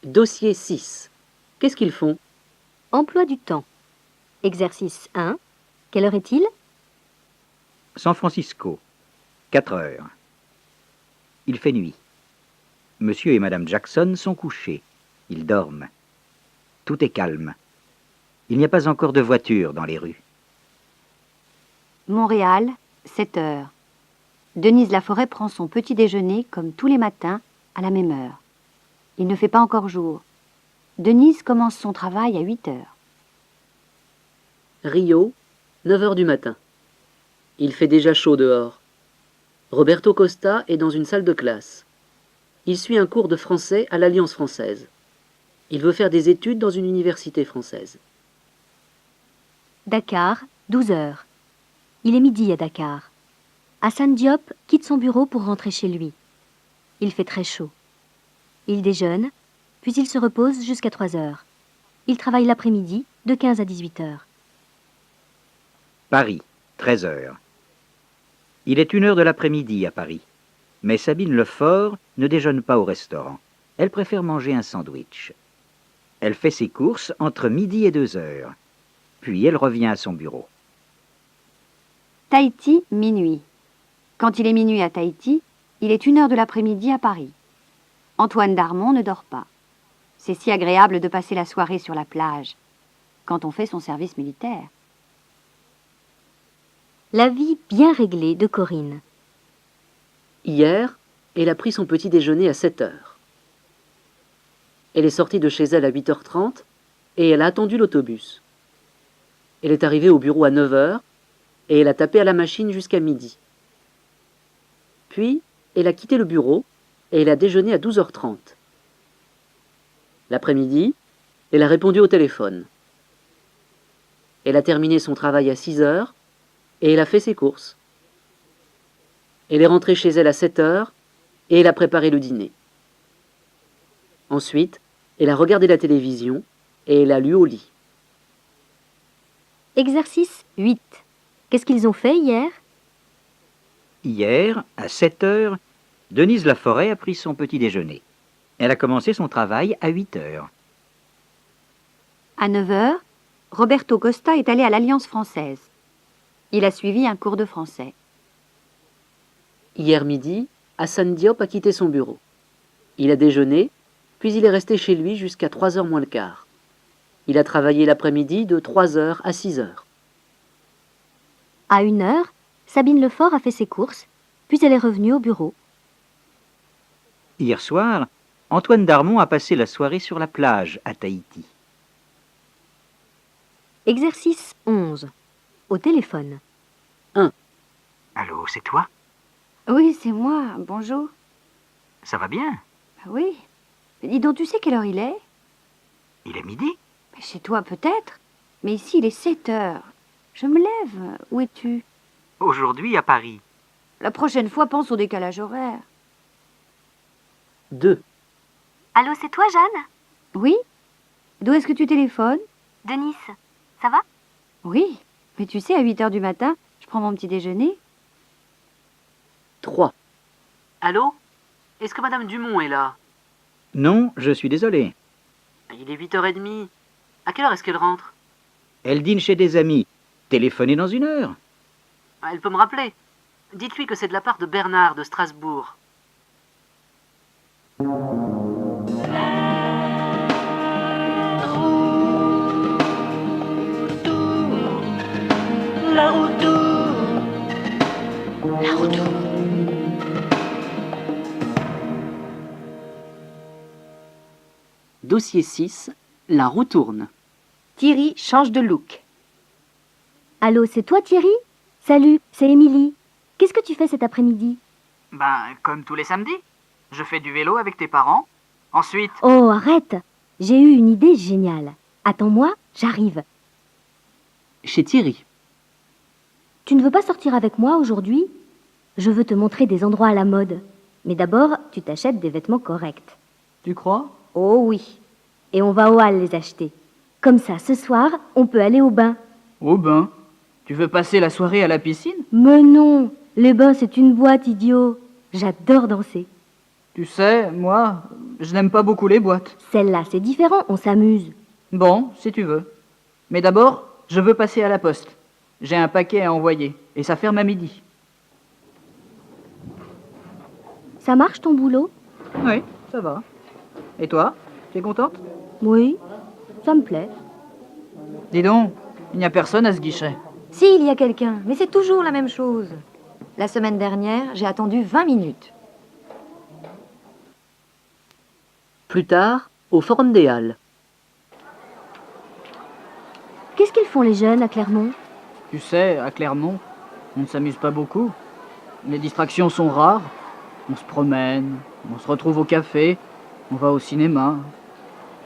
Dossier 6. Qu'est-ce qu'ils font? Emploi du temps. Exercice 1. Quelle heure est-il? San Francisco, 4 heures. Il fait nuit. Monsieur et Madame Jackson sont couchés. Ils dorment. Tout est calme. Il n'y a pas encore de voiture dans les rues. Montréal, 7 heures. Denise Laforêt prend son petit déjeuner, comme tous les matins, à la même heure. Il ne fait pas encore jour. Denise commence son travail à 8 heures. Rio, 9 heures du matin. Il fait déjà chaud dehors. Roberto Costa est dans une salle de classe. Il suit un cours de français à l'Alliance française. Il veut faire des études dans une université française. Dakar, 12 heures. Il est midi à Dakar. Hassan Diop quitte son bureau pour rentrer chez lui. Il fait très chaud. Il déjeune, puis il se repose jusqu'à 3 heures. Il travaille l'après-midi de 15 à 18 heures. Paris, 13 heures. Il est 1 heure de l'après-midi à Paris. Mais Sabine Lefort ne déjeune pas au restaurant. Elle préfère manger un sandwich. Elle fait ses courses entre midi et 2 heures. Puis elle revient à son bureau. Tahiti, minuit. Quand il est minuit à Tahiti, il est 1 heure de l'après-midi à Paris. Antoine Darmon ne dort pas. C'est si agréable de passer la soirée sur la plage, quand on fait son service militaire. La vie bien réglée de Corinne. Hier, elle a pris son petit déjeuner à 7 heures. Elle est sortie de chez elle à 8h30 et elle a attendu l'autobus. Elle est arrivée au bureau à 9 heures et elle a tapé à la machine jusqu'à midi. Puis, elle a quitté le bureau et elle a déjeuné à 12h30. L'après-midi, elle a répondu au téléphone. Elle a terminé son travail à 6 heures et elle a fait ses courses. Elle est rentrée chez elle à 7 heures et elle a préparé le dîner. Ensuite, elle a regardé la télévision et elle a lu au lit. Exercice 8. Qu'est-ce qu'ils ont fait hier? Hier, à 7 heures, Denise Laforêt a pris son petit déjeuner. Elle a commencé son travail à 8 heures. À 9 heures, Roberto Costa est allé à l'Alliance française. Il a suivi un cours de français. Hier midi, Hassan Diop a quitté son bureau. Il a déjeuné, puis il est resté chez lui jusqu'à 3h moins le quart. Il a travaillé l'après-midi de 3 heures à 6 heures. À 1 heure, Sabine Lefort a fait ses courses, puis elle est revenue au bureau. Hier soir, Antoine Darmon a passé la soirée sur la plage à Tahiti. Exercice 11. Au téléphone. Allô, c'est toi? Oui, c'est moi. Bonjour. Ça va bien? Oui. Mais dis donc, tu sais quelle heure il est? Il est midi. Chez toi, peut-être. Mais ici, il est 7 heures. Je me lève. Où es-tu? Aujourd'hui à Paris. La prochaine fois, pense au décalage horaire. 2. Allô, c'est toi, Jeanne? Oui? D'où est-ce que tu téléphones? De Nice. Ça va? Oui. Mais tu sais, à 8 heures du matin, je prends mon petit déjeuner. 3. Allô? Est-ce que Madame Dumont est là? Non, je suis désolé. Il est 8h30. À quelle heure est-ce qu'elle rentre? Elle dîne chez des amis. Téléphonez dans 1 heure. Elle peut me rappeler. Dites-lui que c'est de la part de Bernard de Strasbourg. La route. Dossier 6. La roue tourne. Thierry change de look. Allô, c'est toi, Thierry? Salut, c'est Émilie. Qu'est-ce que tu fais cet après-midi? Comme tous les samedis. Je fais du vélo avec tes parents. Ensuite, Oh, arrête! J'ai eu une idée géniale. Attends-moi, j'arrive. Chez Thierry. Tu ne veux pas sortir avec moi aujourd'hui? Je veux te montrer des endroits à la mode. Mais d'abord, tu t'achètes des vêtements corrects. Tu crois? Oh oui. Et on va au hall les acheter. Comme ça, ce soir, on peut aller au bain. au bain. Tu veux passer la soirée à la piscine? Mais non, les bains, c'est une boîte, idiot. J'adore danser. Tu sais, moi, je n'aime pas beaucoup les boîtes. Celle-là, c'est différent, on s'amuse. Bon, si tu veux. Mais d'abord, je veux passer à la poste. J'ai un paquet à envoyer, et ça ferme à midi. Ça marche ton boulot? Oui, ça va. Et toi, tu es contente? Oui, ça me plaît. Dis donc, il n'y a personne à ce guichet. Si, il y a quelqu'un, mais c'est toujours la même chose. La semaine dernière, j'ai attendu 20 minutes. Plus tard, au Forum des Halles. Qu'est-ce qu'ils font les jeunes à Clermont? Tu sais, à Clermont, on ne s'amuse pas beaucoup. Les distractions sont rares. On se promène, on se retrouve au café, on va au cinéma.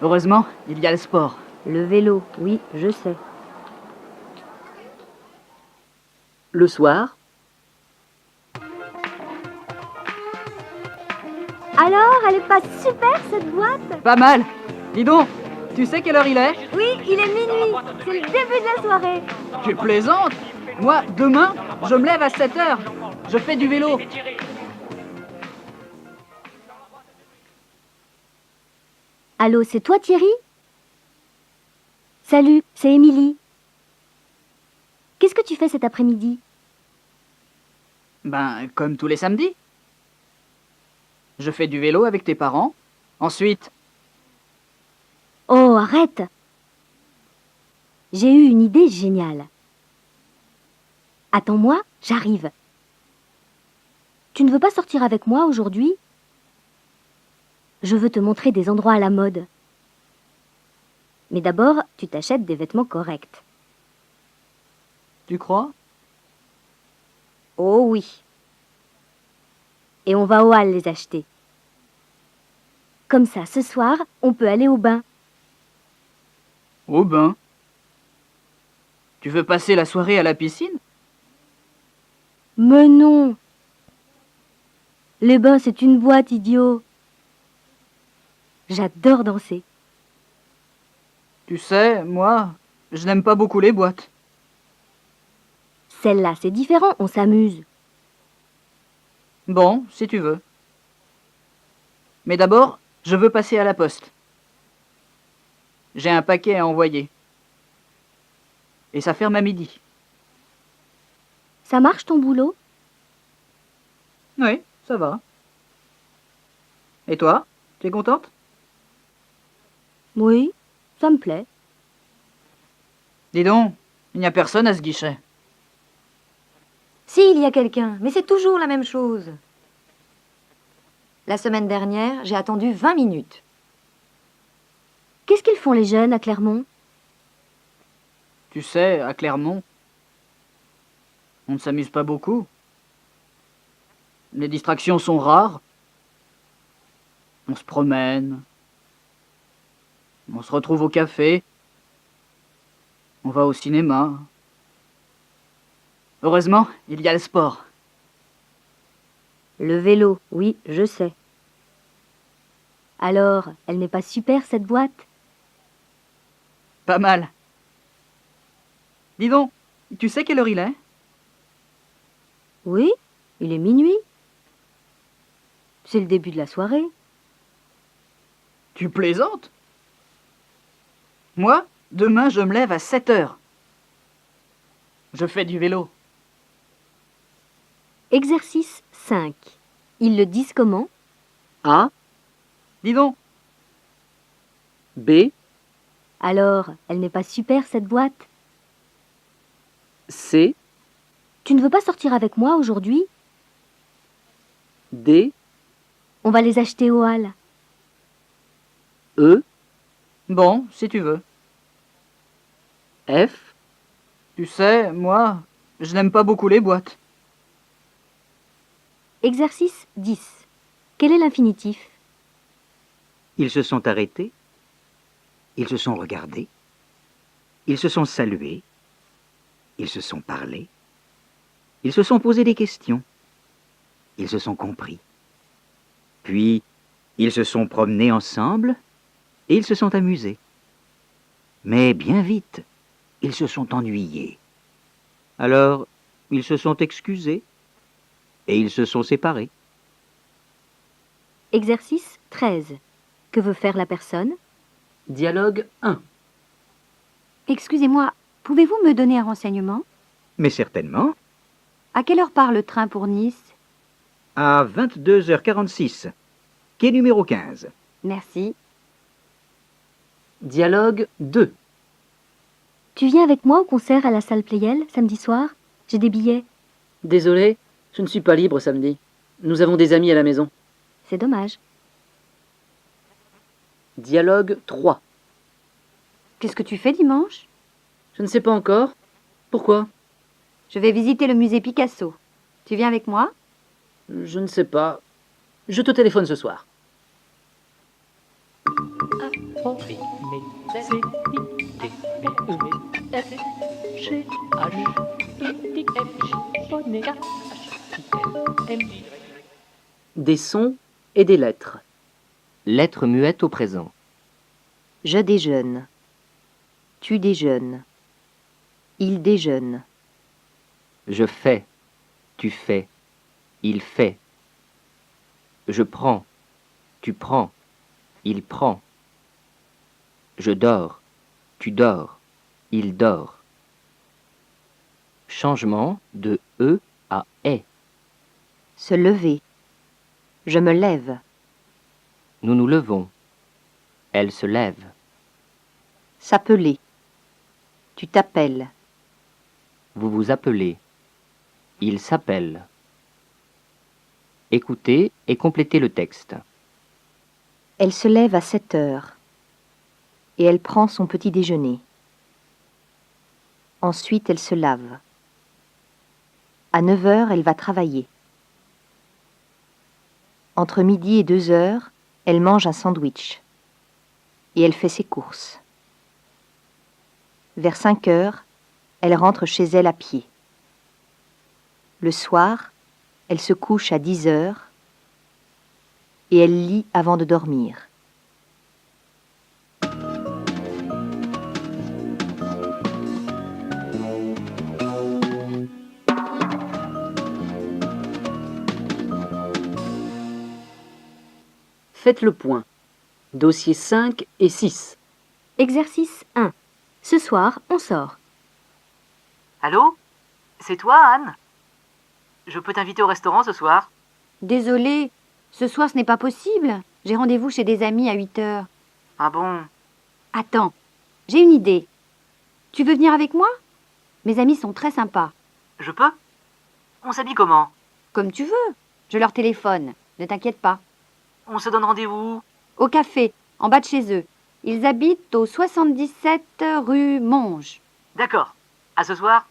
Heureusement, il y a le sport. Le vélo, oui, je sais. Le soir, Alors, elle est pas super cette boîte? Pas mal. Dis donc, tu sais quelle heure il est? Oui, il est minuit. C'est le début de la soirée. Tu plaisantes? Moi, demain, je me lève à 7 heures. Je fais du vélo. Allô, c'est toi Thierry? Salut, c'est Émilie. Qu'est-ce que tu fais cet après-midi? Ben, comme tous les samedis. Je fais du vélo avec tes parents. Ensuite, Oh, arrête! J'ai eu une idée géniale. Attends-moi, j'arrive. Tu ne veux pas sortir avec moi aujourd'hui? Je veux te montrer des endroits à la mode. Mais d'abord, tu t'achètes des vêtements corrects. tu crois? Oh oui. Et on va au hall les acheter. Comme ça, ce soir, on peut aller au bain. Au bain. Tu veux passer la soirée à la piscine? Mais non! Les bains, c'est une boîte, idiot. J'adore danser. Tu sais, moi, je n'aime pas beaucoup les boîtes. Celle-là, c'est différent, on s'amuse. Bon, si tu veux. Mais d'abord, je veux passer à la poste. J'ai un paquet à envoyer. Et ça ferme à midi. Ça marche ton boulot? Oui, ça va. Et toi, tu es contente? Oui, ça me plaît. Dis donc, il n'y a personne à ce guichet. Si, il y a quelqu'un, mais c'est toujours la même chose. La semaine dernière, j'ai attendu 20 minutes. Qu'est-ce qu'ils font les jeunes à Clermont? Tu sais, à Clermont, on ne s'amuse pas beaucoup. Les distractions sont rares. On se promène. On se retrouve au café. On va au cinéma. Heureusement, il y a le sport. Le vélo, oui, je sais. Alors, elle n'est pas super cette boîte? Pas mal. Dis donc, tu sais quelle heure il est? Oui, il est minuit. C'est le début de la soirée. Tu plaisantes? Moi, demain, je me lève à 7 heures. Je fais du vélo. Exercice 5. Ils le disent comment? A, Dis donc, B, Alors, elle n'est pas super cette boîte? C, Tu ne veux pas sortir avec moi aujourd'hui? D, On va les acheter au hall. E, bon, si tu veux. F, Tu sais, moi, je n'aime pas beaucoup les boîtes. Exercice 10. Quel est l'infinitif? Ils se sont arrêtés, ils se sont regardés, ils se sont salués, ils se sont parlé, ils se sont posé des questions, ils se sont compris. Puis, ils se sont promenés ensemble et ils se sont amusés. Mais bien vite, ils se sont ennuyés. Alors, ils se sont excusés et ils se sont séparés. Exercice 13. Que veut faire la personne? Dialogue 1. Excusez-moi, pouvez-vous me donner un renseignement? Mais certainement. À quelle heure part le train pour Nice? À 22h46. Quai numéro 15. Merci. Dialogue 2. Tu viens avec moi au concert à la salle Pleyel, samedi soir? J'ai des billets. Désolé, je ne suis pas libre samedi. Nous avons des amis à la maison. C'est dommage. Dialogue 3. Qu'est-ce que tu fais dimanche? Je ne sais pas encore. Pourquoi? Je vais visiter le musée Picasso. Tu viens avec moi? Je ne sais pas. Je te téléphone ce soir. Des sons et des lettres. Lettre muette au présent. Je déjeune. Tu déjeunes. Il déjeune. Je fais. Tu fais. Il fait. Je prends. Tu prends. Il prend. Je dors. Tu dors. Il dort. Changement de E à est. Se lever. Je me lève. Nous nous levons. Elle se lève. S'appeler. Tu t'appelles. Vous vous appelez. Il s'appelle. Écoutez et complétez le texte. Elle se lève à 7 heures. Et elle prend son petit déjeuner. Ensuite, elle se lave. À 9 heures, elle va travailler. Entre midi et 2 heures, elle mange un sandwich. Et elle fait ses courses. Vers 5 heures, elle rentre chez elle à pied. Le soir, elle se couche à 10 heures et elle lit avant de dormir. Faites le point. Dossiers 5 et 6. Exercice 1. Ce soir, on sort. Allô? C'est toi, Anne? Je peux t'inviter au restaurant ce soir? Désolée, ce soir ce n'est pas possible. J'ai rendez-vous chez des amis à 8 heures. Ah bon? Attends, j'ai une idée. Tu veux venir avec moi? Mes amis sont très sympas. Je peux? On s'habille comment? Comme tu veux. Je leur téléphone. Ne t'inquiète pas. On se donne rendez-vous? Au café, en bas de chez eux. Ils habitent au 77 rue Monge. D'accord. À ce soir?